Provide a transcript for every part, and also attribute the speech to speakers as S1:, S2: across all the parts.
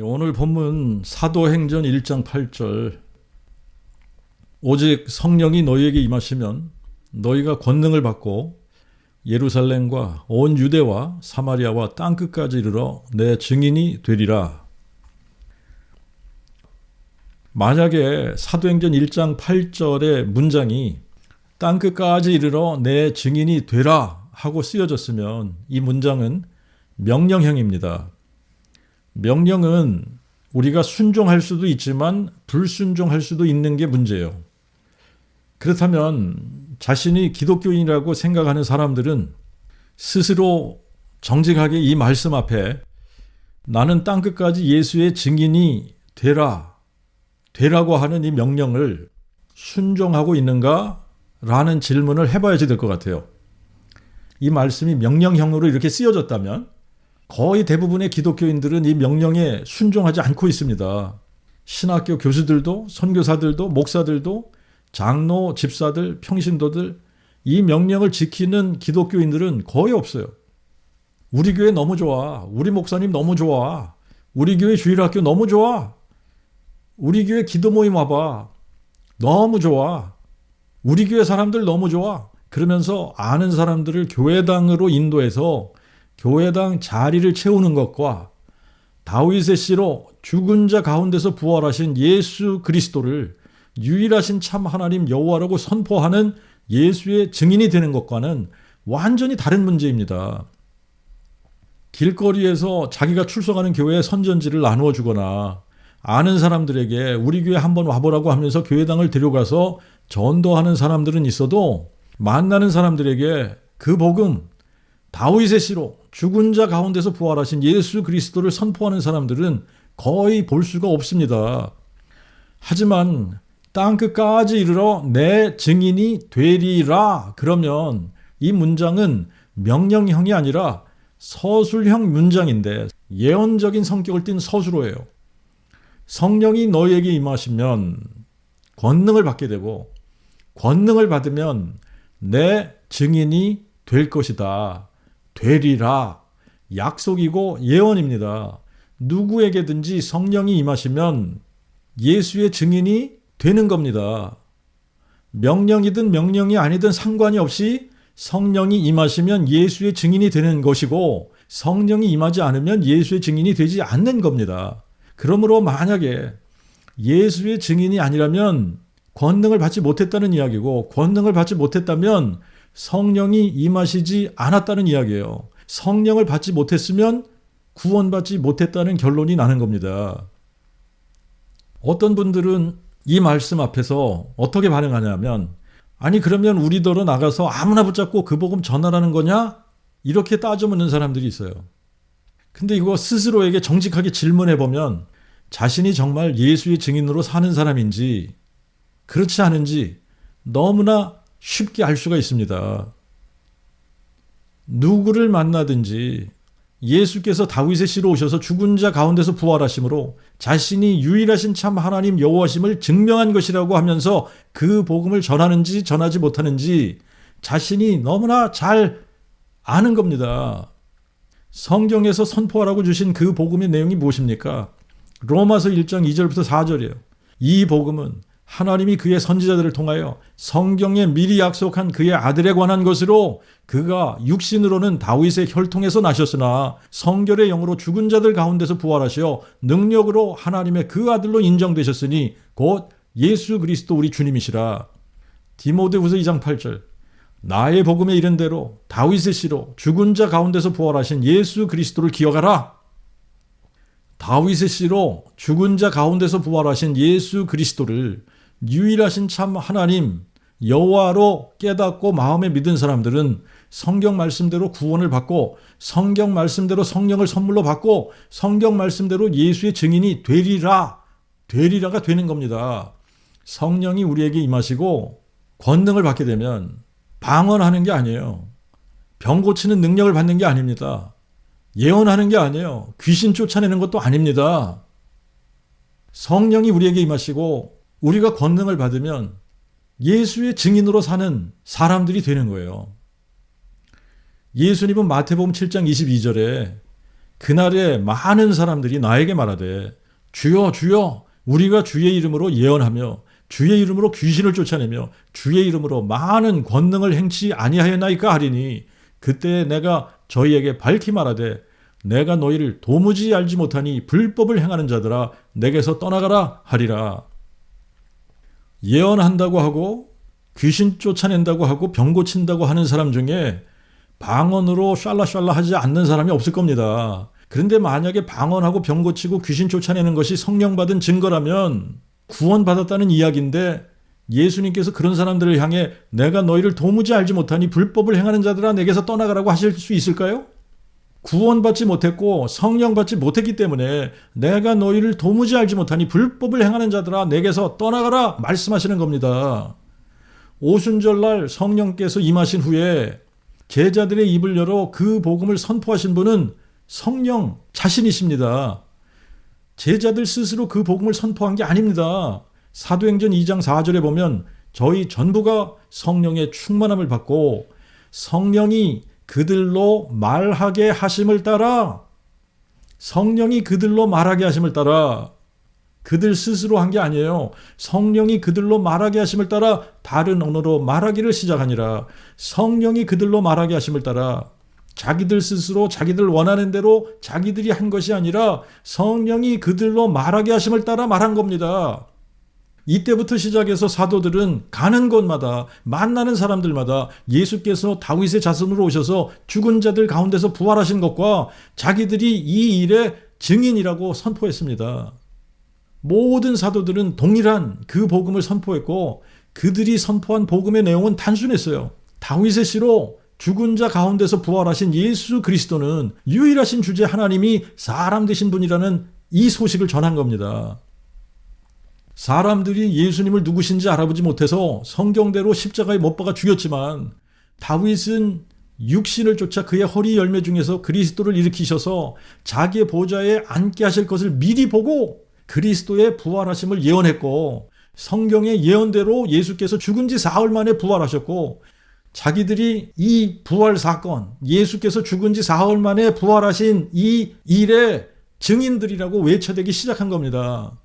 S1: 오늘 본문 사도행전 1장 8절 오직 성령이 너희에게 임하시면 너희가 권능을 받고 예루살렘과 온 유대와 사마리아와 땅끝까지 이르러 내 증인이 되리라. 만약에 사도행전 1장 8절의 문장이 땅끝까지 이르러 내 증인이 되라 하고 쓰여졌으면 이 문장은 명령형입니다. 명령은 우리가 순종할 수도 있지만 불순종할 수도 있는 게 문제예요. 그렇다면 자신이 기독교인이라고 생각하는 사람들은 스스로 정직하게 이 말씀 앞에 나는 땅끝까지 예수의 증인이 되라고 하는 이 명령을 순종하고 있는가? 라는 질문을 해봐야지 될 것 같아요. 이 말씀이 명령형으로 이렇게 쓰여졌다면 거의 대부분의 기독교인들은 이 명령에 순종하지 않고 있습니다. 신학교 교수들도 선교사들도 목사들도 장로, 집사들, 평신도들 이 명령을 지키는 기독교인들은 거의 없어요. 우리 교회 너무 좋아. 우리 목사님 너무 좋아. 우리 교회 주일학교 너무 좋아. 우리 교회 기도 모임 와봐. 너무 좋아. 우리 교회 사람들 너무 좋아. 그러면서 아는 사람들을 교회당으로 인도해서 교회당 자리를 채우는 것과 다윗의 씨로 죽은 자 가운데서 부활하신 예수 그리스도를 유일하신 참 하나님 여호와라고 선포하는 예수의 증인이 되는 것과는 완전히 다른 문제입니다. 길거리에서 자기가 출석하는 교회의 선전지를 나누어 주거나 아는 사람들에게 우리 교회 한번 와보라고 하면서 교회당을 데려가서 전도하는 사람들은 있어도 만나는 사람들에게 그 복음, 다윗의 씨로 죽은 자 가운데서 부활하신 예수 그리스도를 선포하는 사람들은 거의 볼 수가 없습니다. 하지만 땅끝까지 이르러 내 증인이 되리라. 그러면 이 문장은 명령형이 아니라 서술형 문장인데 예언적인 성격을 띤 서술어예요. 성령이 너희에게 임하시면 권능을 받게 되고 권능을 받으면 내 증인이 될 것이다. 되리라. 약속이고 예언입니다. 누구에게든지 성령이 임하시면 예수의 증인이 되는 겁니다. 명령이든 명령이 아니든 상관이 없이 성령이 임하시면 예수의 증인이 되는 것이고 성령이 임하지 않으면 예수의 증인이 되지 않는 겁니다. 그러므로 만약에 예수의 증인이 아니라면 권능을 받지 못했다는 이야기고 권능을 받지 못했다면 성령이 임하시지 않았다는 이야기예요. 성령을 받지 못했으면 구원받지 못했다는 결론이 나는 겁니다. 어떤 분들은 이 말씀 앞에서 어떻게 반응하냐면 아니 그러면 우리더러 나가서 아무나 붙잡고 그 복음 전하라는 거냐? 이렇게 따져 묻는 사람들이 있어요. 근데 이거 스스로에게 정직하게 질문해보면 자신이 정말 예수의 증인으로 사는 사람인지 그렇지 않은지 너무나 쉽게 알 수가 있습니다. 누구를 만나든지 예수께서 다윗의 씨로 오셔서 죽은 자 가운데서 부활하심으로 자신이 유일하신 참 하나님 여호와심을 증명한 것이라고 하면서 그 복음을 전하는지 전하지 못하는지 자신이 너무나 잘 아는 겁니다. 성경에서 선포하라고 주신 그 복음의 내용이 무엇입니까? 로마서 1장 2절부터 4절이에요. 이 복음은 하나님이 그의 선지자들을 통하여 성경에 미리 약속한 그의 아들에 관한 것으로 그가 육신으로는 다윗의 혈통에서 나셨으나 성결의 영으로 죽은 자들 가운데서 부활하시어 능력으로 하나님의 그 아들로 인정되셨으니 곧 예수 그리스도 우리 주님이시라. 디모데후서 2장 8절 나의 복음에 이른 대로 다윗의 씨로 죽은 자 가운데서 부활하신 예수 그리스도를 기억하라. 다윗의 씨로 죽은 자 가운데서 부활하신 예수 그리스도를 유일하신 참 하나님 여호와로 깨닫고 마음에 믿은 사람들은 성경 말씀대로 구원을 받고 성경 말씀대로 성령을 선물로 받고 성경 말씀대로 예수의 증인이 되리라가 되는 겁니다. 성령이 우리에게 임하시고 권능을 받게 되면 방언하는 게 아니에요. 병 고치는 능력을 받는 게 아닙니다. 예언하는 게 아니에요. 귀신 쫓아내는 것도 아닙니다. 성령이 우리에게 임하시고 우리가 권능을 받으면 예수의 증인으로 사는 사람들이 되는 거예요. 예수님은 마태복음 7장 22절에 그날에 많은 사람들이 나에게 말하되 주여 주여 우리가 주의 이름으로 예언하며 주의 이름으로 귀신을 쫓아내며 주의 이름으로 많은 권능을 행치 아니하였나이까 하리니 그때 내가 저희에게 밝히 말하되 내가 너희를 도무지 알지 못하니 불법을 행하는 자들아 내게서 떠나가라 하리라. 예언한다고 하고 귀신 쫓아낸다고 하고 병 고친다고 하는 사람 중에 방언으로 샬라샬라 하지 않는 사람이 없을 겁니다. 그런데 만약에 방언하고 병 고치고 귀신 쫓아내는 것이 성령 받은 증거라면 구원받았다는 이야기인데 예수님께서 그런 사람들을 향해 내가 너희를 도무지 알지 못하니 불법을 행하는 자들아 내게서 떠나가라고 하실 수 있을까요? 구원받지 못했고 성령 받지 못했기 때문에 내가 너희를 도무지 알지 못하니 불법을 행하는 자들아 내게서 떠나가라 말씀하시는 겁니다. 오순절날 성령께서 임하신 후에 제자들의 입을 열어 그 복음을 선포하신 분은 성령 자신이십니다. 제자들 스스로 그 복음을 선포한 게 아닙니다. 사도행전 2장 4절에 보면 저희 전부가 성령의 충만함을 받고 성령이 그들로 말하게 하심을 따라 성령이 그들로 말하게 하심을 따라 그들 스스로 한 게 아니에요. 성령이 그들로 말하게 하심을 따라 다른 언어로 말하기를 시작하니라. 성령이 그들로 말하게 하심을 따라 자기들 스스로 자기들 원하는 대로 자기들이 한 것이 아니라 성령이 그들로 말하게 하심을 따라 말한 겁니다. 이때부터 시작해서 사도들은 가는 곳마다 만나는 사람들마다 예수께서 다윗의 자손으로 오셔서 죽은 자들 가운데서 부활하신 것과 자기들이 이 일의 증인이라고 선포했습니다. 모든 사도들은 동일한 그 복음을 선포했고 그들이 선포한 복음의 내용은 단순했어요. 다윗의 씨로 죽은 자 가운데서 부활하신 예수 그리스도는 유일하신 주제 하나님이 사람 되신 분이라는 이 소식을 전한 겁니다. 사람들이 예수님을 누구신지 알아보지 못해서 성경대로 십자가에 못 박아 죽였지만 다윗은 육신을 쫓아 그의 허리 열매 중에서 그리스도를 일으키셔서 자기의 보좌에 앉게 하실 것을 미리 보고 그리스도의 부활하심을 예언했고 성경의 예언대로 예수께서 죽은 지 사흘 만에 부활하셨고 자기들이 이 부활 사건, 예수께서 죽은 지 사흘 만에 부활하신 이 일의 증인들이라고 외쳐대기 시작한 겁니다.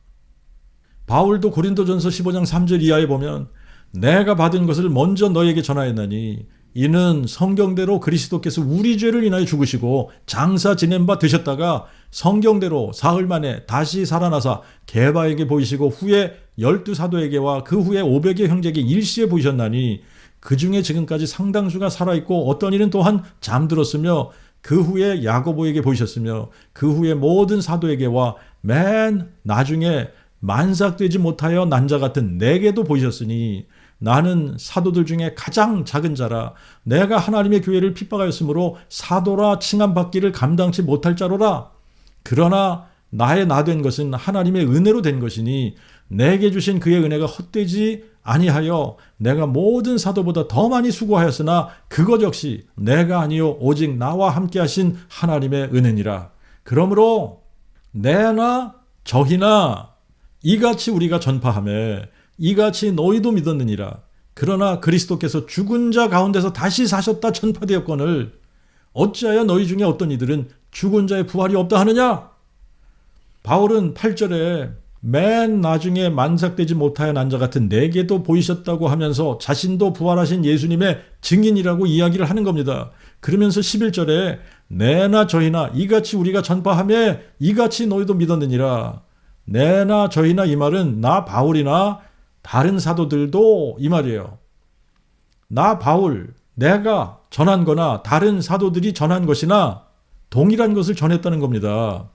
S1: 바울도 고린도전서 15장 3절 이하에 보면 내가 받은 것을 먼저 너에게 전하였나니 이는 성경대로 그리스도께서 우리 죄를 인하여 죽으시고 장사 지낸 바 되셨다가 성경대로 사흘 만에 다시 살아나사 게바에게 보이시고 후에 12사도에게와 그 후에 500의 형제에게 일시에 보이셨나니 그 중에 지금까지 상당수가 살아있고 어떤 이는 또한 잠들었으며 그 후에 야고보에게 보이셨으며 그 후에 모든 사도에게와 맨 나중에 만삭되지 못하여 난 자 같은 내게도 보이셨으니 나는 사도들 중에 가장 작은 자라 내가 하나님의 교회를 핍박하였으므로 사도라 칭함받기를 감당치 못할 자로라. 그러나 나의 나 된 것은 하나님의 은혜로 된 것이니 내게 주신 그의 은혜가 헛되지 아니하여 내가 모든 사도보다 더 많이 수고하였으나 그것 역시 내가 아니요 오직 나와 함께 하신 하나님의 은혜니라. 그러므로 내나 저희나 이같이 우리가 전파하며 이같이 너희도 믿었느니라. 그러나 그리스도께서 죽은 자 가운데서 다시 사셨다 전파되었거늘 어찌하여 너희 중에 어떤 이들은 죽은 자의 부활이 없다 하느냐? 바울은 8절에 맨 나중에 만삭되지 못하여 난 자 같은 내게도 보이셨다고 하면서 자신도 부활하신 예수님의 증인이라고 이야기를 하는 겁니다. 그러면서 11절에 내나 저희나 이같이 우리가 전파하며 이같이 너희도 믿었느니라. 내나 저희나 이 말은 나 바울이나 다른 사도들도 이 말이에요. 나 바울, 내가 전한 거나 다른 사도들이 전한 것이나 동일한 것을 전했다는 겁니다.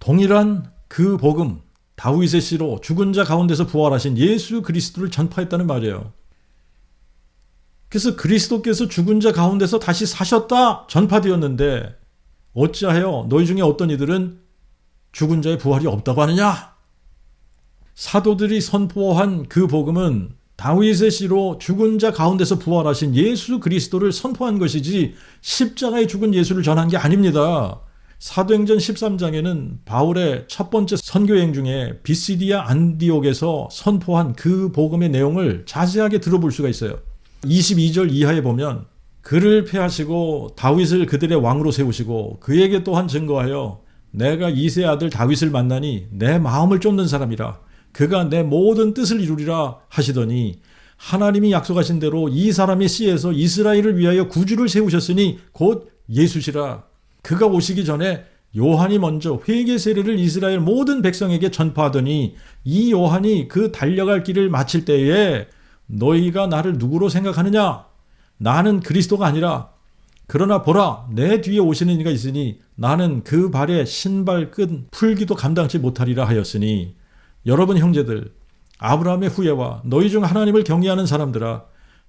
S1: 동일한 그 복음, 다윗의 씨로 죽은 자 가운데서 부활하신 예수 그리스도를 전파했다는 말이에요. 그래서 그리스도께서 죽은 자 가운데서 다시 사셨다 전파되었는데 어찌하여 너희 중에 어떤 이들은 죽은 자의 부활이 없다고 하느냐? 사도들이 선포한 그 복음은 다윗의 씨로 죽은 자 가운데서 부활하신 예수 그리스도를 선포한 것이지 십자가에 죽은 예수를 전한 게 아닙니다. 사도행전 13장에는 바울의 첫 번째 선교여행 중에 비시디아 안디옥에서 선포한 그 복음의 내용을 자세하게 들어볼 수가 있어요. 22절 이하에 보면 그를 패하시고 다윗을 그들의 왕으로 세우시고 그에게 또한 증거하여 내가 이새의 아들 다윗을 만나니 내 마음을 쫓는 사람이라 그가 내 모든 뜻을 이루리라 하시더니 하나님이 약속하신 대로 이 사람의 씨에서 이스라엘을 위하여 구주를 세우셨으니 곧 예수시라. 그가 오시기 전에 요한이 먼저 회개 세례를 이스라엘 모든 백성에게 전파하더니 이 요한이 그 달려갈 길을 마칠 때에 너희가 나를 누구로 생각하느냐? 나는 그리스도가 아니라 그러나 보라 내 뒤에 오시는 이가 있으니 나는 그 발에 신발 끈 풀기도 감당치 못하리라 하였으니 여러분 형제들 아브라함의 후예와 너희 중 하나님을 경외하는 사람들아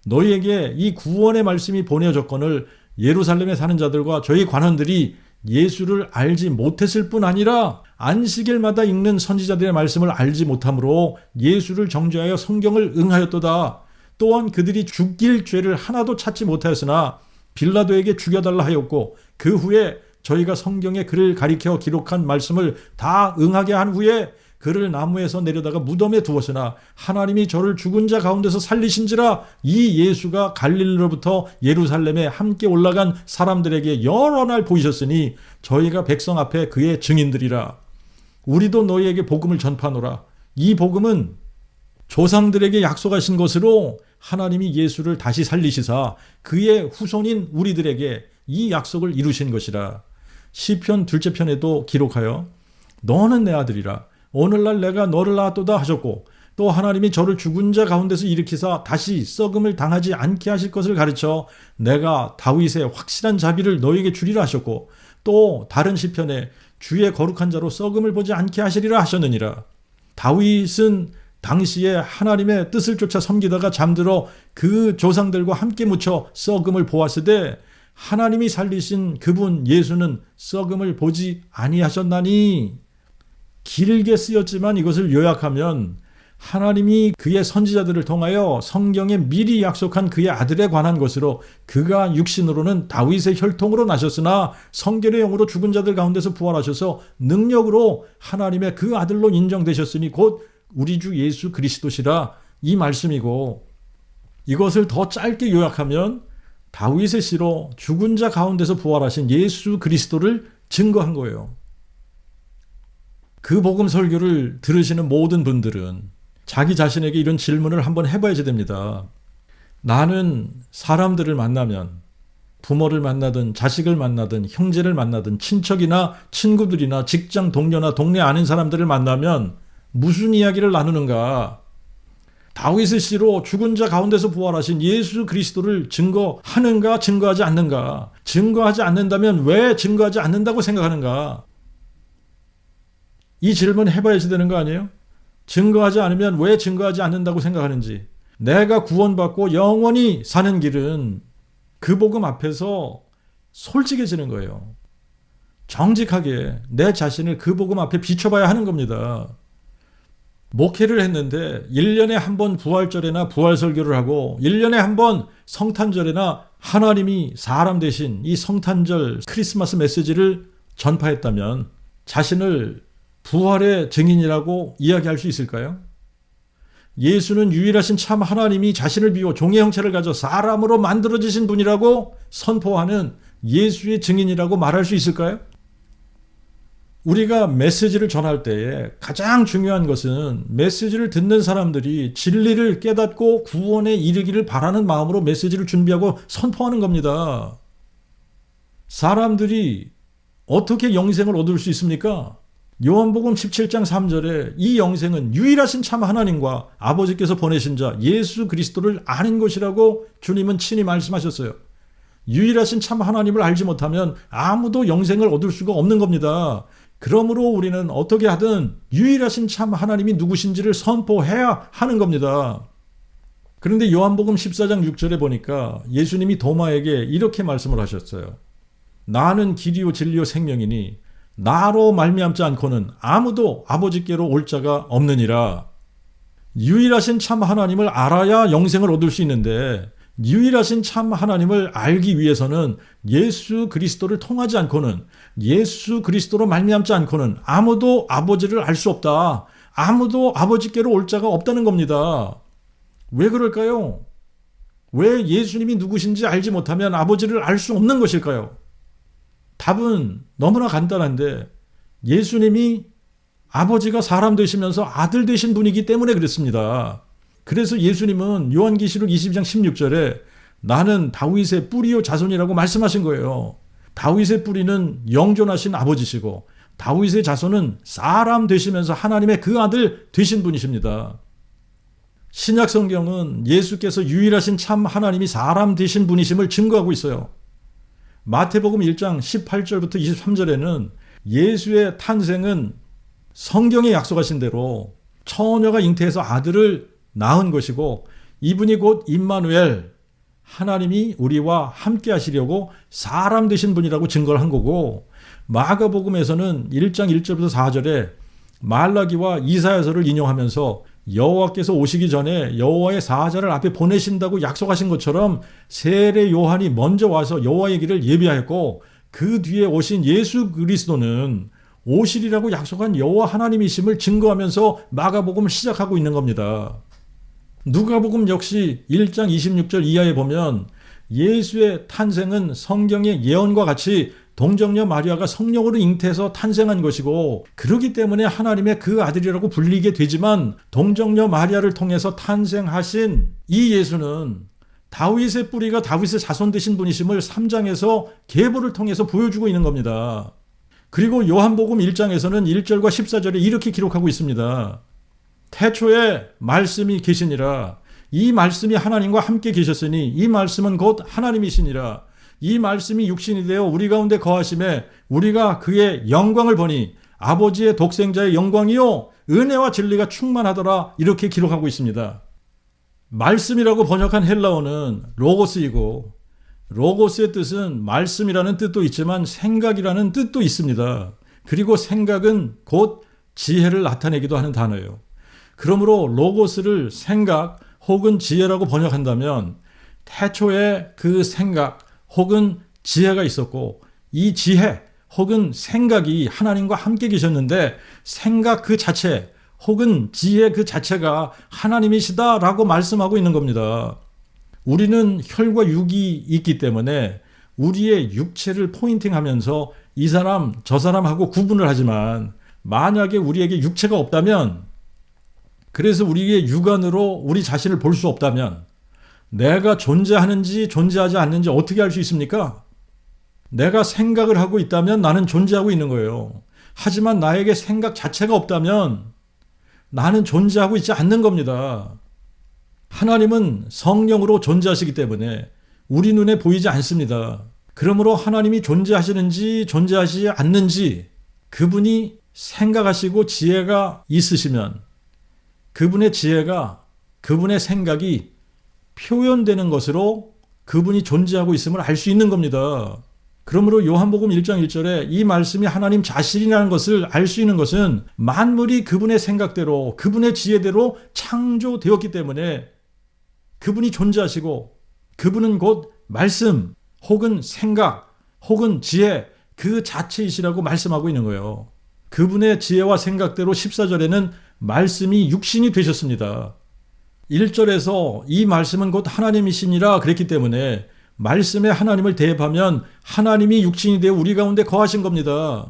S1: 너희에게 이 구원의 말씀이 보내졌거늘 예루살렘에 사는 자들과 저희 관원들이 예수를 알지 못했을 뿐 아니라 안식일마다 읽는 선지자들의 말씀을 알지 못함으로 예수를 정죄하여 성경을 응하였도다. 또한 그들이 죽일 죄를 하나도 찾지 못하였으나 빌라도에게 죽여달라 하였고 그 후에 저희가 성경에 그를 가리켜 기록한 말씀을 다 응하게 한 후에 그를 나무에서 내려다가 무덤에 두었으나 하나님이 저를 죽은 자 가운데서 살리신지라 이 예수가 갈릴리로부터 예루살렘에 함께 올라간 사람들에게 여러 날 보이셨으니 저희가 백성 앞에 그의 증인들이라. 우리도 너희에게 복음을 전파하노라. 이 복음은 조상들에게 약속하신 것으로 하나님이 예수를 다시 살리시사 그의 후손인 우리들에게 이 약속을 이루신 것이라. 시편 둘째 편에도 기록하여 너는 내 아들이라 오늘날 내가 너를 낳았도다 하셨고 또 하나님이 저를 죽은 자 가운데서 일으키사 다시 썩음을 당하지 않게 하실 것을 가르쳐 내가 다윗의 확실한 자비를 너에게 주리라 하셨고 또 다른 시편에 주의 거룩한 자로 썩음을 보지 않게 하시리라 하셨느니라. 다윗은 당시에 하나님의 뜻을 쫓아 섬기다가 잠들어 그 조상들과 함께 묻혀 썩음을 보았으되 하나님이 살리신 그분 예수는 썩음을 보지 아니하셨나니. 길게 쓰였지만 이것을 요약하면 하나님이 그의 선지자들을 통하여 성경에 미리 약속한 그의 아들에 관한 것으로 그가 육신으로는 다윗의 혈통으로 나셨으나 성결의 영으로 죽은 자들 가운데서 부활하셔서 능력으로 하나님의 그 아들로 인정되셨으니 곧 우리 주 예수 그리스도시라 이 말씀이고 이것을 더 짧게 요약하면 다윗의 씨로 죽은 자 가운데서 부활하신 예수 그리스도를 증거한 거예요. 그 복음 설교를 들으시는 모든 분들은 자기 자신에게 이런 질문을 한번 해봐야지 됩니다. 나는 사람들을 만나면 부모를 만나든 자식을 만나든 형제를 만나든 친척이나 친구들이나 직장 동료나 동네 아는 사람들을 만나면 무슨 이야기를 나누는가? 다윗의 씨로 죽은 자 가운데서 부활하신 예수 그리스도를 증거하는가 증거하지 않는가? 증거하지 않는다면 왜 증거하지 않는다고 생각하는가? 이 질문 해봐야지 되는 거 아니에요? 증거하지 않으면 왜 증거하지 않는다고 생각하는지. 내가 구원받고 영원히 사는 길은 그 복음 앞에서 솔직해지는 거예요. 정직하게 내 자신을 그 복음 앞에 비춰봐야 하는 겁니다. 목회를 했는데 1년에 한 번 부활절에나 부활설교를 하고 1년에 한 번 성탄절에나 하나님이 사람 대신 이 성탄절 크리스마스 메시지를 전파했다면 자신을 부활의 증인이라고 이야기할 수 있을까요? 예수는 유일하신 참 하나님이 자신을 비워 종의 형체를 가져 사람으로 만들어지신 분이라고 선포하는 예수의 증인이라고 말할 수 있을까요? 우리가 메시지를 전할 때에 가장 중요한 것은 메시지를 듣는 사람들이 진리를 깨닫고 구원에 이르기를 바라는 마음으로 메시지를 준비하고 선포하는 겁니다. 사람들이 어떻게 영생을 얻을 수 있습니까? 요한복음 17장 3절에 이 영생은 유일하신 참 하나님과 아버지께서 보내신 자 예수 그리스도를 아는 것이라고 주님은 친히 말씀하셨어요. 유일하신 참 하나님을 알지 못하면 아무도 영생을 얻을 수가 없는 겁니다. 그러므로 우리는 어떻게 하든 유일하신 참 하나님이 누구신지를 선포해야 하는 겁니다. 그런데 요한복음 14장 6절에 보니까 예수님이 도마에게 이렇게 말씀을 하셨어요. 나는 길이요 진리요 생명이니 나로 말미암지 않고는 아무도 아버지께로 올 자가 없느니라. 유일하신 참 하나님을 알아야 영생을 얻을 수 있는데 유일하신 참 하나님을 알기 위해서는 예수 그리스도를 통하지 않고는 예수 그리스도로 말미암지 않고는 아무도 아버지를 알 수 없다. 아무도 아버지께로 올 자가 없다는 겁니다. 왜 그럴까요? 왜 예수님이 누구신지 알지 못하면 아버지를 알 수 없는 것일까요? 답은 너무나 간단한데 예수님이 아버지가 사람 되시면서 아들 되신 분이기 때문에 그렇습니다. 그래서 예수님은 요한계시록 22장 16절에 나는 다윗의 뿌리요 자손이라고 말씀하신 거예요. 다윗의 뿌리는 영존하신 아버지시고 다윗의 자손은 사람 되시면서 하나님의 그 아들 되신 분이십니다. 신약 성경은 예수께서 유일하신 참 하나님이 사람 되신 분이심을 증거하고 있어요. 마태복음 1장 18절부터 23절에는 예수의 탄생은 성경에 약속하신 대로 처녀가 잉태해서 아들을 낳은 것이고 이분이 곧 임마누엘 하나님이 우리와 함께 하시려고 사람 되신 분이라고 증거를 한 거고 마가복음에서는 1장 1절부터 4절에 말라기와 이사야서를 인용하면서 여호와께서 오시기 전에 여호와의 사자를 앞에 보내신다고 약속하신 것처럼 세례 요한이 먼저 와서 여호와의 길을 예비하였고 그 뒤에 오신 예수 그리스도는 오시리라고 약속한 여호와 하나님이심을 증거하면서 마가복음을 시작하고 있는 겁니다. 누가복음 역시 1장 26절 이하에 보면 예수의 탄생은 성경의 예언과 같이 동정녀 마리아가 성령으로 잉태해서 탄생한 것이고 그렇기 때문에 하나님의 그 아들이라고 불리게 되지만 동정녀 마리아를 통해서 탄생하신 이 예수는 다윗의 뿌리가 다윗의 자손 되신 분이심을 3장에서 계보를 통해서 보여주고 있는 겁니다. 그리고 요한복음 1장에서는 1절과 14절에 이렇게 기록하고 있습니다. 태초에 말씀이 계시니라. 이 말씀이 하나님과 함께 계셨으니 이 말씀은 곧 하나님이시니라. 이 말씀이 육신이 되어 우리 가운데 거하심에 우리가 그의 영광을 보니 아버지의 독생자의 영광이요 은혜와 진리가 충만하더라. 이렇게 기록하고 있습니다. 말씀이라고 번역한 헬라어는 로고스이고 로고스의 뜻은 말씀이라는 뜻도 있지만 생각이라는 뜻도 있습니다. 그리고 생각은 곧 지혜를 나타내기도 하는 단어예요. 그러므로 로고스를 생각 혹은 지혜라고 번역한다면 태초에 그 생각 혹은 지혜가 있었고 이 지혜 혹은 생각이 하나님과 함께 계셨는데 생각 그 자체 혹은 지혜 그 자체가 하나님이시다라고 말씀하고 있는 겁니다. 우리는 혈과 육이 있기 때문에 우리의 육체를 포인팅하면서 이 사람 저 사람하고 구분을 하지만 만약에 우리에게 육체가 없다면 그래서 우리의 육안으로 우리 자신을 볼 수 없다면 내가 존재하는지 존재하지 않는지 어떻게 알 수 있습니까? 내가 생각을 하고 있다면 나는 존재하고 있는 거예요. 하지만 나에게 생각 자체가 없다면 나는 존재하고 있지 않는 겁니다. 하나님은 성령으로 존재하시기 때문에 우리 눈에 보이지 않습니다. 그러므로 하나님이 존재하시는지 존재하지 않는지 그분이 생각하시고 지혜가 있으시면 그분의 지혜가 그분의 생각이 표현되는 것으로 그분이 존재하고 있음을 알 수 있는 겁니다. 그러므로 요한복음 1장 1절에 이 말씀이 하나님 자신이라는 것을 알 수 있는 것은 만물이 그분의 생각대로 그분의 지혜대로 창조되었기 때문에 그분이 존재하시고 그분은 곧 말씀 혹은 생각 혹은 지혜 그 자체이시라고 말씀하고 있는 거예요. 그분의 지혜와 생각대로 14절에는 말씀이 육신이 되셨습니다. 1절에서 이 말씀은 곧 하나님이시니라 그랬기 때문에 말씀에 하나님을 대입하면 하나님이 육신이 되어 우리 가운데 거하신 겁니다.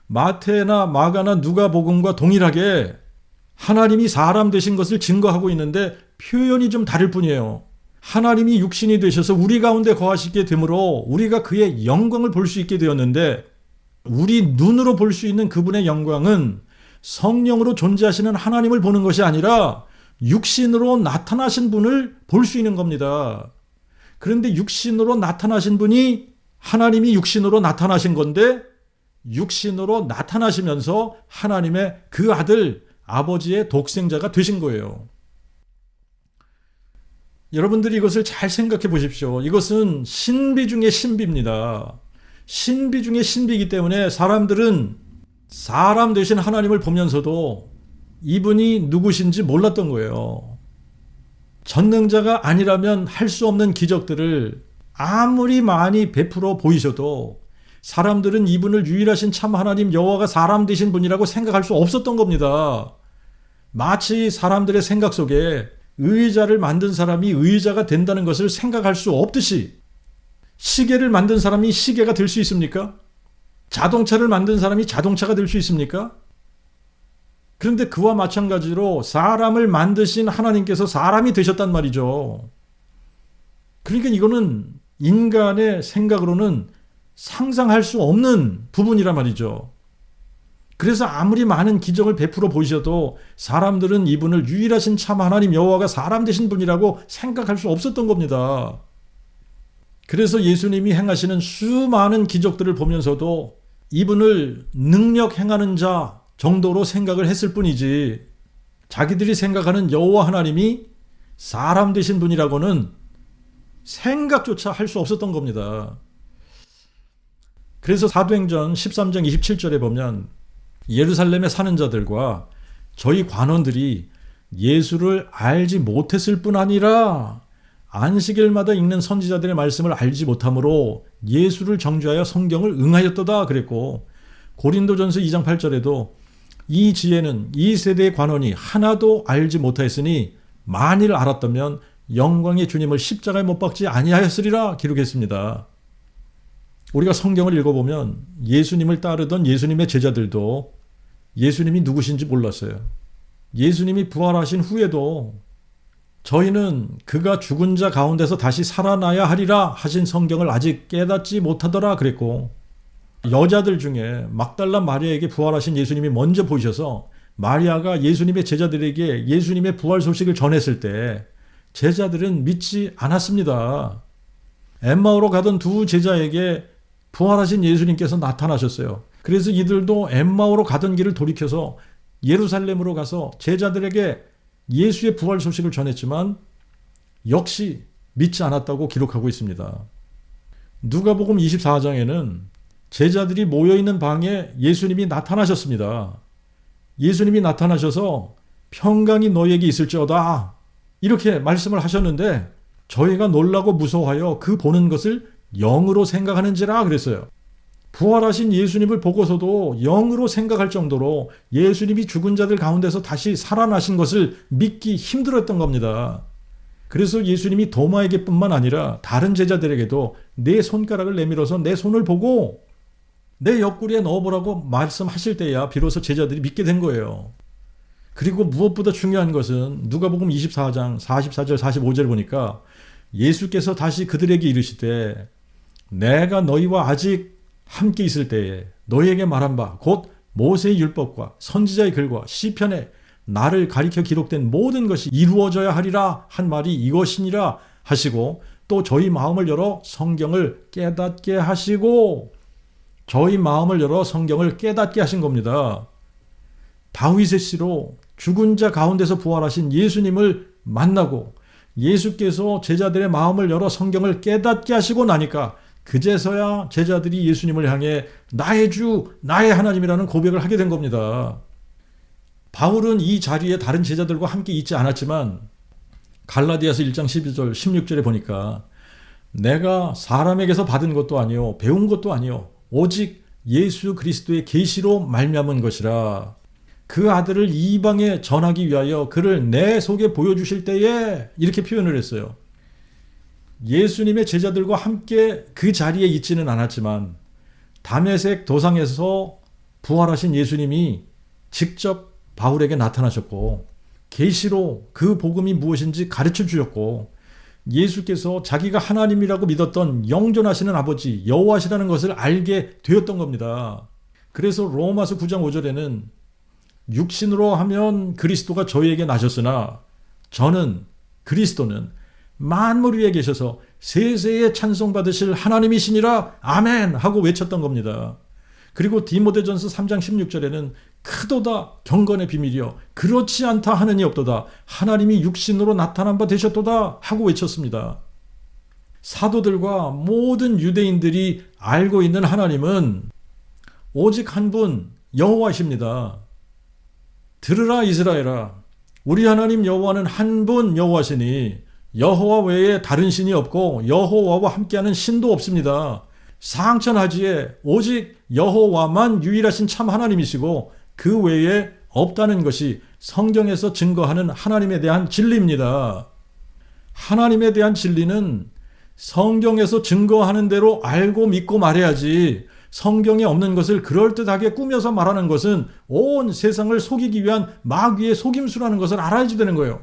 S1: 마태나 마가나 누가복음과 동일하게 하나님이 사람 되신 것을 증거하고 있는데 표현이 좀 다를 뿐이에요. 하나님이 육신이 되셔서 우리 가운데 거하시게 되므로 우리가 그의 영광을 볼 수 있게 되었는데 우리 눈으로 볼 수 있는 그분의 영광은 성령으로 존재하시는 하나님을 보는 것이 아니라 육신으로 나타나신 분을 볼 수 있는 겁니다. 그런데 육신으로 나타나신 분이 하나님이 육신으로 나타나신 건데 육신으로 나타나시면서 하나님의 그 아들 아버지의 독생자가 되신 거예요. 여러분들이 이것을 잘 생각해 보십시오. 이것은 신비 중의 신비입니다. 신비 중의 신비이기 때문에 사람들은 사람 되신 하나님을 보면서도 이분이 누구신지 몰랐던 거예요. 전능자가 아니라면 할 수 없는 기적들을 아무리 많이 베풀어 보이셔도 사람들은 이분을 유일하신 참 하나님 여호와가 사람 되신 분이라고 생각할 수 없었던 겁니다. 마치 사람들의 생각 속에 의자를 만든 사람이 의자가 된다는 것을 생각할 수 없듯이 시계를 만든 사람이 시계가 될 수 있습니까? 자동차를 만든 사람이 자동차가 될 수 있습니까? 그런데 그와 마찬가지로 사람을 만드신 하나님께서 사람이 되셨단 말이죠. 그러니까 이거는 인간의 생각으로는 상상할 수 없는 부분이란 말이죠. 그래서 아무리 많은 기적을 베풀어 보셔도 사람들은 이분을 유일하신 참 하나님 여호와가 사람 되신 분이라고 생각할 수 없었던 겁니다. 그래서 예수님이 행하시는 수많은 기적들을 보면서도 이분을 능력 행하는 자 정도로 생각을 했을 뿐이지 자기들이 생각하는 여호와 하나님이 사람 되신 분이라고는 생각조차 할 수 없었던 겁니다. 그래서 사도행전 13장 27절에 보면 예루살렘에 사는 자들과 저희 관원들이 예수를 알지 못했을 뿐 아니라 안식일마다 읽는 선지자들의 말씀을 알지 못하므로 예수를 정죄하여 성경을 응하였도다 그랬고, 고린도전서 2장 8절에도 이 지혜는 이 세대의 관원이 하나도 알지 못하였으니 만일 알았다면 영광의 주님을 십자가에 못 박지 아니하였으리라 기록했습니다. 우리가 성경을 읽어보면 예수님을 따르던 예수님의 제자들도 예수님이 누구신지 몰랐어요. 예수님이 부활하신 후에도 저희는 그가 죽은 자 가운데서 다시 살아나야 하리라 하신 성경을 아직 깨닫지 못하더라 그랬고, 여자들 중에 막달라 마리아에게 부활하신 예수님이 먼저 보이셔서 마리아가 예수님의 제자들에게 예수님의 부활 소식을 전했을 때 제자들은 믿지 않았습니다. 엠마오로 가던 두 제자에게 부활하신 예수님께서 나타나셨어요. 그래서 이들도 엠마오로 가던 길을 돌이켜서 예루살렘으로 가서 제자들에게 예수의 부활 소식을 전했지만 역시 믿지 않았다고 기록하고 있습니다. 누가복음 24장에는 제자들이 모여있는 방에 예수님이 나타나셨습니다. 예수님이 나타나셔서 평강이 너희에게 있을지어다 이렇게 말씀을 하셨는데 저희가 놀라고 무서워하여 그 보는 것을 영으로 생각하는지라 그랬어요. 부활하신 예수님을 보고서도 영으로 생각할 정도로 예수님이 죽은 자들 가운데서 다시 살아나신 것을 믿기 힘들었던 겁니다. 그래서 예수님이 도마에게 뿐만 아니라 다른 제자들에게도 내 손가락을 내밀어서 내 손을 보고 내 옆구리에 넣어보라고 말씀하실 때야 비로소 제자들이 믿게 된 거예요. 그리고 무엇보다 중요한 것은 누가복음 24장 44절 45절 보니까 예수께서 다시 그들에게 이르시되 내가 너희와 아직 함께 있을 때에 너희에게 말한 바 곧 모세의 율법과 선지자의 글과 시편에 나를 가리켜 기록된 모든 것이 이루어져야 하리라 한 말이 이것이니라 하시고, 또 저희 마음을 열어 성경을 깨닫게 하시고, 저희 마음을 열어 성경을 깨닫게 하신 겁니다. 다윗의 씨로 죽은 자 가운데서 부활하신 예수님을 만나고 예수께서 제자들의 마음을 열어 성경을 깨닫게 하시고 나니까 그제서야 제자들이 예수님을 향해 나의 주, 나의 하나님이라는 고백을 하게 된 겁니다. 바울은 이 자리에 다른 제자들과 함께 있지 않았지만 갈라디아서 1장 12절 16절에 보니까 내가 사람에게서 받은 것도 아니요 배운 것도 아니요 오직 예수 그리스도의 계시로 말미암은 것이라, 그 아들을 이방에 전하기 위하여 그를 내 속에 보여주실 때에 이렇게 표현을 했어요. 예수님의 제자들과 함께 그 자리에 있지는 않았지만 다메섹 도상에서 부활하신 예수님이 직접 바울에게 나타나셨고 계시로 그 복음이 무엇인지 가르쳐 주셨고, 예수께서 자기가 하나님이라고 믿었던 영존하시는 아버지 여호와시라는 것을 알게 되었던 겁니다. 그래서 로마서 9장 5절에는 육신으로 하면 그리스도가 저희에게 나셨으나 저는 그리스도는 만물 위에 계셔서 세세에 찬송받으실 하나님이시니라 아멘 하고 외쳤던 겁니다. 그리고 디모데전서 3장 16절에는 크도다 경건의 비밀이여 그렇지 않다 하느니 없도다 하나님이 육신으로 나타난 바 되셨도다 하고 외쳤습니다. 사도들과 모든 유대인들이 알고 있는 하나님은 오직 한 분 여호와이십니다. 들으라 이스라엘아, 우리 하나님 여호와는 한 분 여호와시니 여호와 외에 다른 신이 없고 여호와와 함께하는 신도 없습니다. 상천하지에 오직 여호와만 유일하신 참 하나님이시고 그 외에 없다는 것이 성경에서 증거하는 하나님에 대한 진리입니다. 하나님에 대한 진리는 성경에서 증거하는 대로 알고 믿고 말해야지, 성경에 없는 것을 그럴듯하게 꾸며서 말하는 것은 온 세상을 속이기 위한 마귀의 속임수라는 것을 알아야지 되는 거예요.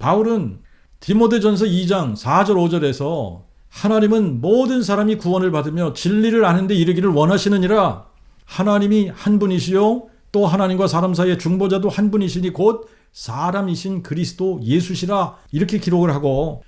S1: 바울은 디모데전서 2장 4절 5절에서 하나님은 모든 사람이 구원을 받으며 진리를 아는 데 이르기를 원하시느니라. 하나님이 한 분이시요 또 하나님과 사람 사이의 중보자도 한 분이시니 곧 사람이신 그리스도 예수시라, 이렇게 기록을 하고,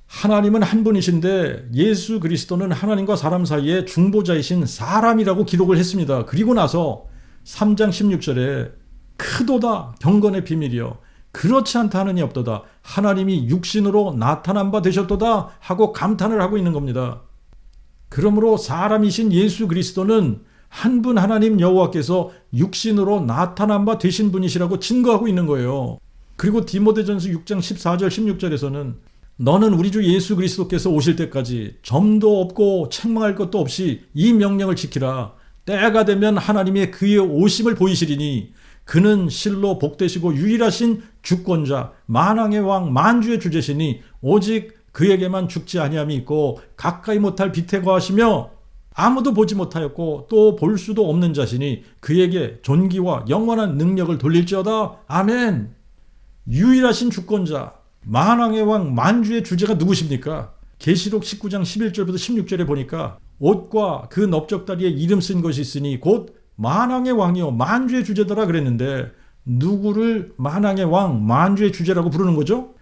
S1: 하나님은 한 분이신데 예수 그리스도는 하나님과 사람 사이의 중보자이신 사람이라고 기록을 했습니다. 그리고 나서 3장 16절에 크도다 경건의 비밀이여 그렇지 않다 하느니 없도다, 하나님이 육신으로 나타난 바 되셨도다 하고 감탄을 하고 있는 겁니다. 그러므로 사람이신 예수 그리스도는 한 분 하나님 여호와께서 육신으로 나타난 바 되신 분이시라고 증거하고 있는 거예요. 그리고 디모데전서 6장 14절 16절에서는 너는 우리 주 예수 그리스도께서 오실 때까지 점도 없고 책망할 것도 없이 이 명령을 지키라. 때가 되면 하나님의 그의 오심을 보이시리니 그는 실로 복되시고 유일하신 주권자 만왕의 왕 만주의 주제시니 오직 그에게만 죽지 아니함이 있고 가까이 못할 빛에 거하시며 아무도 보지 못하였고 또 볼 수도 없는 자시니 그에게 존귀와 영원한 능력을 돌릴지어다. 아멘. 유일하신 주권자 만왕의 왕 만주의 주제가 누구십니까? 계시록 19장 11절부터 16절에 보니까 옷과 그 넓적다리에 이름 쓴 것이 있으니 곧 만왕의 왕이요 만주의 주제더라 그랬는데, 누구를 만왕의 왕 만주의 주제라고 부르는 거죠?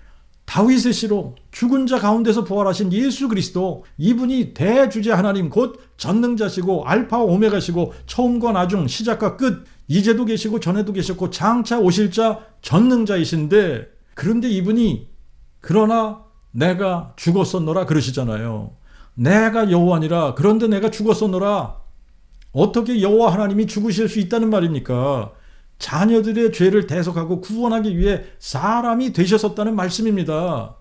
S1: 다윗의 씨로 죽은 자 가운데서 부활하신 예수 그리스도, 이분이 대주제 하나님 곧 전능자시고 알파와 오메가시고 처음과 나중 시작과 끝, 이제도 계시고 전에도 계셨고 장차 오실 자 전능자이신데, 그런데 이분이 그러나 내가 죽었었노라 그러시잖아요. 내가 여호와니라 그런데 내가 죽었었노라. 어떻게 여호와 하나님이 죽으실 수 있다는 말입니까? 자녀들의 죄를 대속하고 구원하기 위해 사람이 되셨었다는 말씀입니다.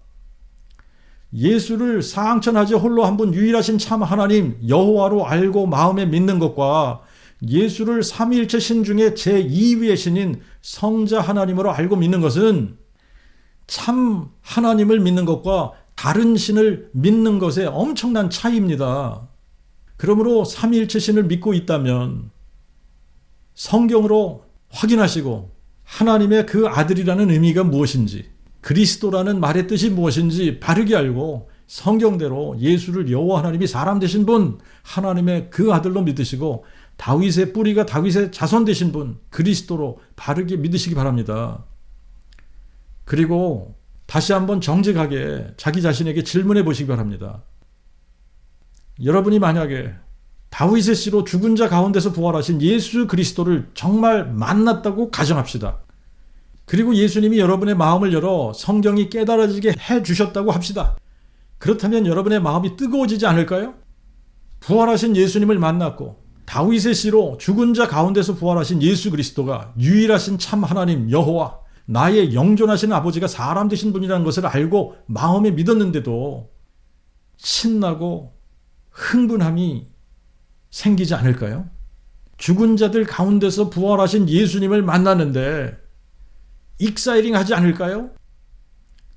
S1: 예수를 사항천하제 홀로 한 분 유일하신 참 하나님 여호와로 알고 마음에 믿는 것과 예수를 삼위일체 신 중에 제2위의 신인 성자 하나님으로 알고 믿는 것은 참 하나님을 믿는 것과 다른 신을 믿는 것에 엄청난 차이입니다. 그러므로 삼위일체 신을 믿고 있다면 성경으로 확인하시고 하나님의 그 아들이라는 의미가 무엇인지, 그리스도라는 말의 뜻이 무엇인지 바르게 알고 성경대로 예수를 여호와 하나님이 사람 되신 분, 하나님의 그 아들로 믿으시고 다윗의 뿌리가 다윗의 자손 되신 분 그리스도로 바르게 믿으시기 바랍니다. 그리고 다시 한번 정직하게 자기 자신에게 질문해 보시기 바랍니다. 여러분이 만약에 다윗의 씨로 죽은 자 가운데서 부활하신 예수 그리스도를 정말 만났다고 가정합시다. 그리고 예수님이 여러분의 마음을 열어 성경이 깨달아지게 해주셨다고 합시다. 그렇다면 여러분의 마음이 뜨거워지지 않을까요? 부활하신 예수님을 만났고 다윗의 씨로 죽은 자 가운데서 부활하신 예수 그리스도가 유일하신 참 하나님 여호와, 나의 영존하신 아버지가 사람 되신 분이라는 것을 알고 마음에 믿었는데도 신나고 흥분함이 생기지 않을까요? 죽은 자들 가운데서 부활하신 예수님을 만났는데 익사이링 하지 않을까요?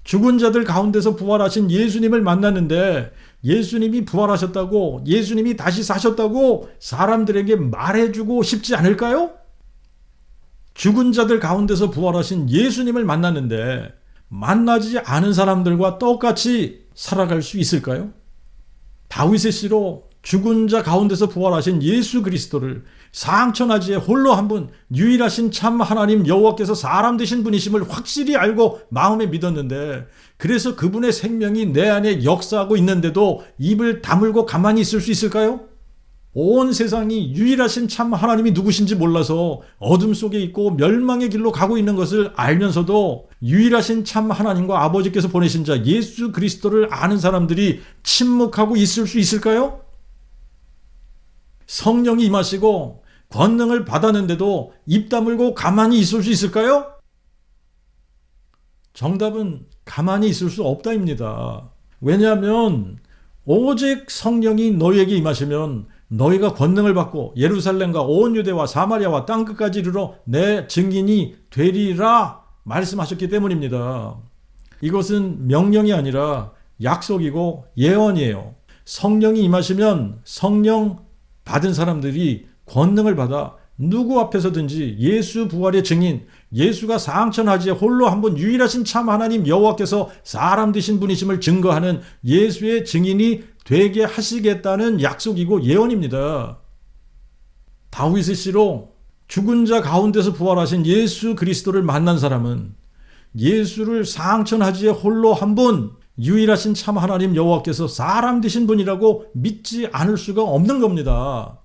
S1: 죽은 자들 가운데서 부활하신 예수님을 만났는데 예수님이 부활하셨다고, 예수님이 다시 사셨다고 사람들에게 말해주고 싶지 않을까요? 죽은 자들 가운데서 부활하신 예수님을 만났는데 만나지 않은 사람들과 똑같이 살아갈 수 있을까요? 다윗의 씨로 죽은 자 가운데서 부활하신 예수 그리스도를 상천하지에 홀로 한 분 유일하신 참 하나님 여호와께서 사람 되신 분이심을 확실히 알고 마음에 믿었는데, 그래서 그분의 생명이 내 안에 역사하고 있는데도 입을 다물고 가만히 있을 수 있을까요? 온 세상이 유일하신 참 하나님이 누구신지 몰라서 어둠 속에 있고 멸망의 길로 가고 있는 것을 알면서도 유일하신 참 하나님과 아버지께서 보내신 자 예수 그리스도를 아는 사람들이 침묵하고 있을 수 있을까요? 성령이 임하시고 권능을 받았는데도 입 다물고 가만히 있을 수 있을까요? 정답은 가만히 있을 수 없다입니다. 왜냐하면 오직 성령이 너희에게 임하시면 너희가 권능을 받고 예루살렘과 온 유대와 사마리아와 땅끝까지 이르러 내 증인이 되리라 말씀하셨기 때문입니다. 이것은 명령이 아니라 약속이고 예언이에요. 성령이 임하시면 성령 받은 사람들이 권능을 받아 누구 앞에서든지 예수 부활의 증인, 예수가 상천하지에 홀로 한 분 유일하신 참 하나님 여호와께서 사람 되신 분이심을 증거하는 예수의 증인이 되게 하시겠다는 약속이고 예언입니다. 다윗의 시로 죽은 자 가운데서 부활하신 예수 그리스도를 만난 사람은 예수를 상천하지에 홀로 한 분 유일하신 참 하나님 여호와께서 사람 되신 분이라고 믿지 않을 수가 없는 겁니다.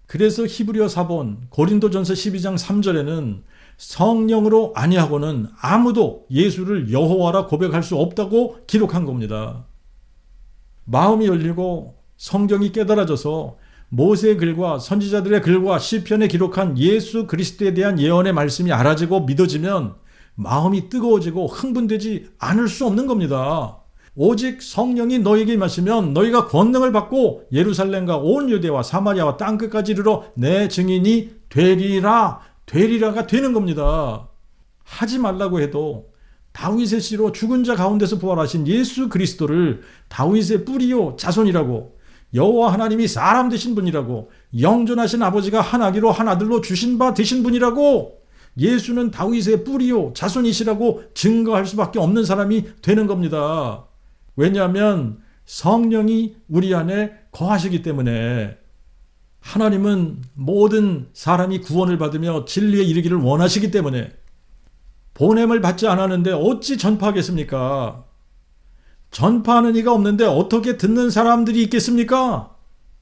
S1: 그래서 히브리어 사본 고린도전서 12장 3절에는 성령으로 아니하고는 아무도 예수를 여호와라 고백할 수 없다고 기록한 겁니다. 마음이 열리고 성경이 깨달아져서 모세의 글과 선지자들의 글과 시편에 기록한 예수 그리스도에 대한 예언의 말씀이 알아지고 믿어지면 마음이 뜨거워지고 흥분되지 않을 수 없는 겁니다. 오직 성령이 너에게 임하시면 너희가 권능을 받고 예루살렘과 온 유대와 사마리아와 땅끝까지 이르러 내 증인이 되리라가 되는 겁니다. 하지 말라고 해도 다윗의 씨로 죽은 자 가운데서 부활하신 예수 그리스도를 다윗의 뿌리요 자손이라고, 여호와 하나님이 사람 되신 분이라고, 영존하신 아버지가 한 아기로 한 아들로 주신 바 되신 분이라고, 예수는 다윗의 뿌리요 자손이시라고 증거할 수밖에 없는 사람이 되는 겁니다. 왜냐하면 성령이 우리 안에 거하시기 때문에. 하나님은 모든 사람이 구원을 받으며 진리에 이르기를 원하시기 때문에 보냄을 받지 않았는데 어찌 전파하겠습니까? 전파하는 이가 없는데 어떻게 듣는 사람들이 있겠습니까?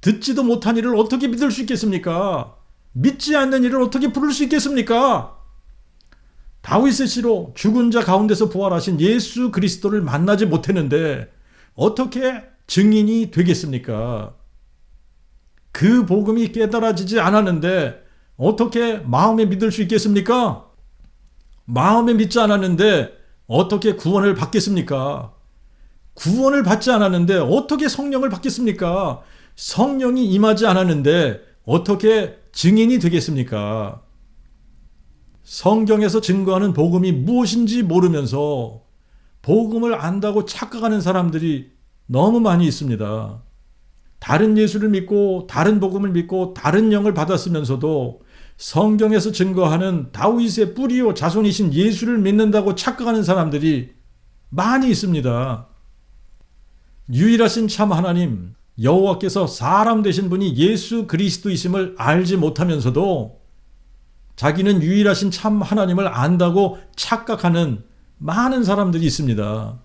S1: 듣지도 못한 이를 어떻게 믿을 수 있겠습니까? 믿지 않는 이를 어떻게 부를 수 있겠습니까? 다윗의 씨로 죽은 자 가운데서 부활하신 예수 그리스도를 만나지 못했는데 어떻게 증인이 되겠습니까? 그 복음이 깨달아지지 않았는데 어떻게 마음에 믿을 수 있겠습니까? 마음에 믿지 않았는데 어떻게 구원을 받겠습니까? 구원을 받지 않았는데 어떻게 성령을 받겠습니까? 성령이 임하지 않았는데 어떻게 증인이 되겠습니까? 성경에서 증거하는 복음이 무엇인지 모르면서 복음을 안다고 착각하는 사람들이 너무 많이 있습니다. 다른 예수를 믿고 다른 복음을 믿고 다른 영을 받았으면서도 성경에서 증거하는 다윗의 뿌리요 자손이신 예수를 믿는다고 착각하는 사람들이 많이 있습니다. 유일하신 참 하나님 여호와께서 사람 되신 분이 예수 그리스도이심을 알지 못하면서도 자기는 유일하신 참 하나님을 안다고 착각하는 많은 사람들이 있습니다.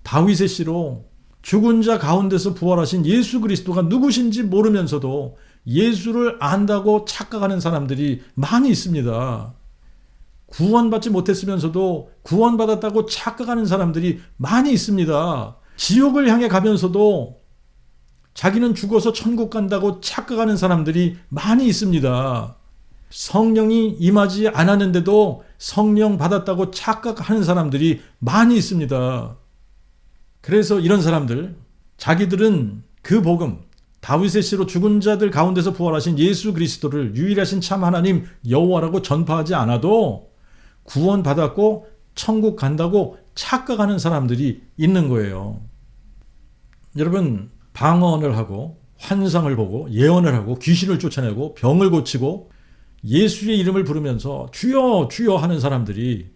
S1: 다윗의 씨로 죽은 자 가운데서 부활하신 예수 그리스도가 누구신지 모르면서도 예수를 안다고 착각하는 사람들이 많이 있습니다. 구원받지 못했으면서도 구원받았다고 착각하는 사람들이 많이 있습니다. 지옥을 향해 가면서도 자기는 죽어서 천국 간다고 착각하는 사람들이 많이 있습니다. 성령이 임하지 않았는데도 성령 받았다고 착각하는 사람들이 많이 있습니다. 그래서 이런 사람들, 자기들은 그 복음, 다윗의 씨로 죽은 자들 가운데서 부활하신 예수 그리스도를 유일하신 참 하나님 여호와라고 전파하지 않아도 구원받았고 천국 간다고 착각하는 사람들이 있는 거예요. 여러분, 방언을 하고 환상을 보고 예언을 하고 귀신을 쫓아내고 병을 고치고 예수의 이름을 부르면서 주여 주여 하는 사람들이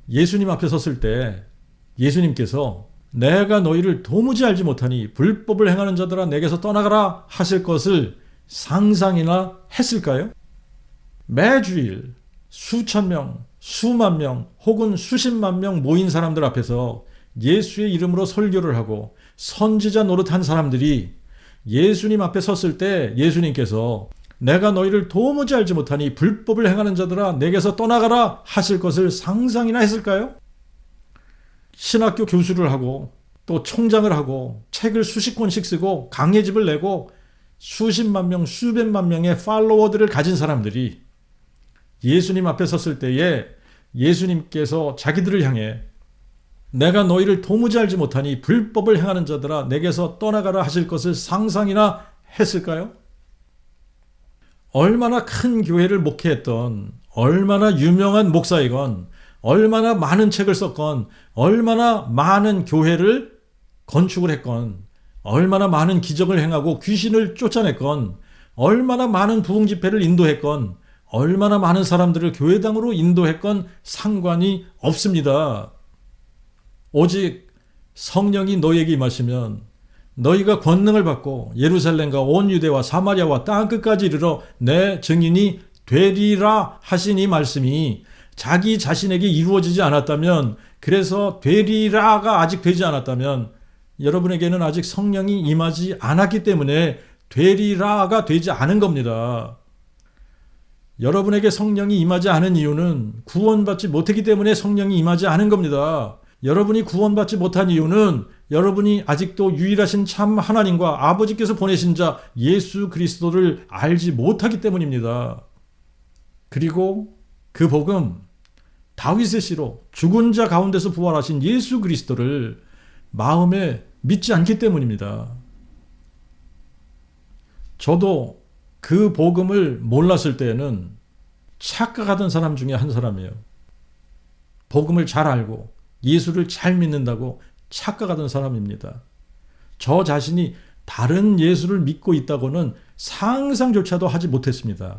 S1: 예수님 앞에 섰을 때 예수님께서 내가 너희를 도무지 알지 못하니 불법을 행하는 자들아 내게서 떠나가라 하실 것을 상상이나 했을까요? 매주일 수천 명, 수만 명 혹은 수십만 명 모인 사람들 앞에서 예수의 이름으로 설교를 하고 선지자 노릇한 사람들이 예수님 앞에 섰을 때 예수님께서 내가 너희를 도무지 알지 못하니 불법을 행하는 자들아 내게서 떠나가라 하실 것을 상상이나 했을까요? 신학교 교수를 하고 또 총장을 하고 책을 수십 권씩 쓰고 강예집을 내고 수십만 명, 수백만 명의 팔로워들을 가진 사람들이 예수님 앞에 섰을 때에 예수님께서 자기들을 향해 내가 너희를 도무지 알지 못하니 불법을 행하는 자들아 내게서 떠나가라 하실 것을 상상이나 했을까요? 얼마나 큰 교회를 목회했던, 얼마나 유명한 목사이건, 얼마나 많은 책을 썼건, 얼마나 많은 교회를 건축을 했건, 얼마나 많은 기적을 행하고 귀신을 쫓아냈건, 얼마나 많은 부흥 집회를 인도했건, 얼마나 많은 사람들을 교회당으로 인도했건 상관이 없습니다. 오직 성령이 너희에게 임하시면 너희가 권능을 받고 예루살렘과 온 유대와 사마리아와 땅끝까지 이르러 내 증인이 되리라 하신 이 말씀이 자기 자신에게 이루어지지 않았다면, 그래서 되리라가 아직 되지 않았다면 여러분에게는 아직 성령이 임하지 않았기 때문에 되리라가 되지 않은 겁니다. 여러분에게 성령이 임하지 않은 이유는 구원받지 못했기 때문에 성령이 임하지 않은 겁니다. 여러분이 구원받지 못한 이유는 여러분이 아직도 유일하신 참 하나님과 아버지께서 보내신 자 예수 그리스도를 알지 못하기 때문입니다. 그리고 그 복음, 다윗의 씨로 죽은 자 가운데서 부활하신 예수 그리스도를 마음에 믿지 않기 때문입니다. 저도 그 복음을 몰랐을 때에는 착각하던 사람 중에 한 사람이에요. 복음을 잘 알고 예수를 잘 믿는다고 착각하던 사람입니다. 저 자신이 다른 예수를 믿고 있다고는 상상조차도 하지 못했습니다.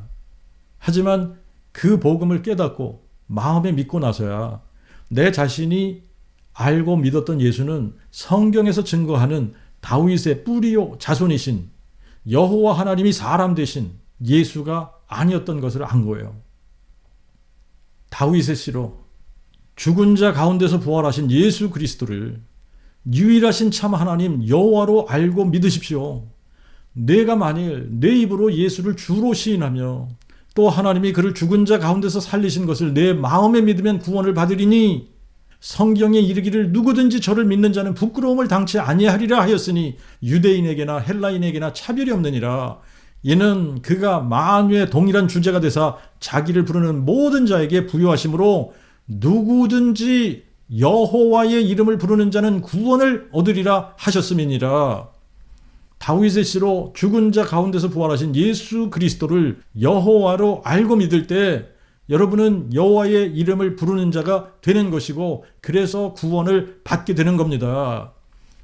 S1: 하지만 그 복음을 깨닫고 마음에 믿고 나서야 내 자신이 알고 믿었던 예수는 성경에서 증거하는 다윗의 뿌리요 자손이신 여호와 하나님이 사람 되신 예수가 아니었던 것을 안 거예요. 다윗의 씨로 죽은 자 가운데서 부활하신 예수 그리스도를 유일하신 참 하나님 여호와로 알고 믿으십시오. 내가 만일 내 입으로 예수를 주로 시인하며 또 하나님이 그를 죽은 자 가운데서 살리신 것을 내 마음에 믿으면 구원을 받으리니 성경에 이르기를 누구든지 저를 믿는 자는 부끄러움을 당치 아니하리라 하였으니 유대인에게나 헬라인에게나 차별이 없느니라. 이는 그가 만유의 동일한 주제가 되사 자기를 부르는 모든 자에게 부요하심으로 누구든지 여호와의 이름을 부르는 자는 구원을 얻으리라 하셨음이니라. 다윗의 씨로 죽은 자 가운데서 부활하신 예수 그리스도를 여호와로 알고 믿을 때 여러분은 여호와의 이름을 부르는 자가 되는 것이고, 그래서 구원을 받게 되는 겁니다.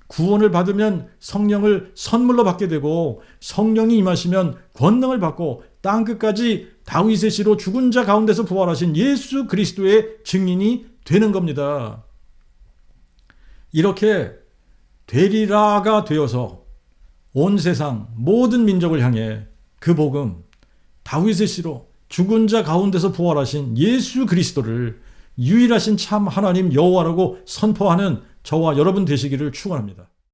S1: 구원을 받으면 성령을 선물로 받게 되고, 성령이 임하시면 권능을 받고 땅끝까지 다윗의 씨로 죽은 자 가운데서 부활하신 예수 그리스도의 증인이 되는 겁니다. 이렇게 되리라가 되어서 온 세상 모든 민족을 향해 그 복음, 다윗의 씨로 죽은 자 가운데서 부활하신 예수 그리스도를 유일하신 참 하나님 여호와라고 선포하는 저와 여러분 되시기를 축원합니다.